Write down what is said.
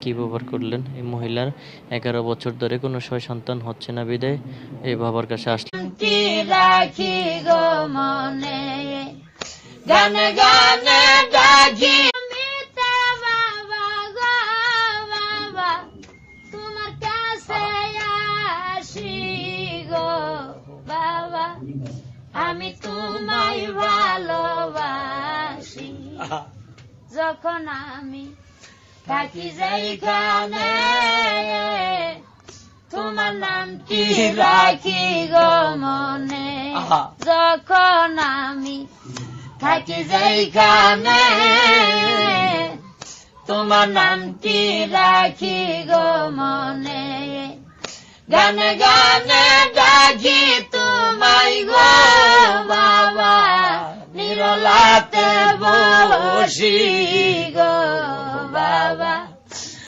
কি ব্যবহার করলেন? এই মহিলার 11 বছর ধরে কোনো সন্তান হচ্ছে না বিদায় এই বাবার কাছে আসলেন। কি রাখি গো মনে, গানে গানে ডাকি মিতা বাবা গো বাবা, তোমার কাছে আসি গো বাবা, আমি তোমায় ভালোবাসি। যখন আমি থাকি যেখানে তোমার নামটি রাখি গো মনে, যখন আমি থাকি যেখানে তোমার নামটি রাখি গো মনে, গানে গানে ডাকি তোমায় গো বাবা, নিরলাতে বসি গো বাবা।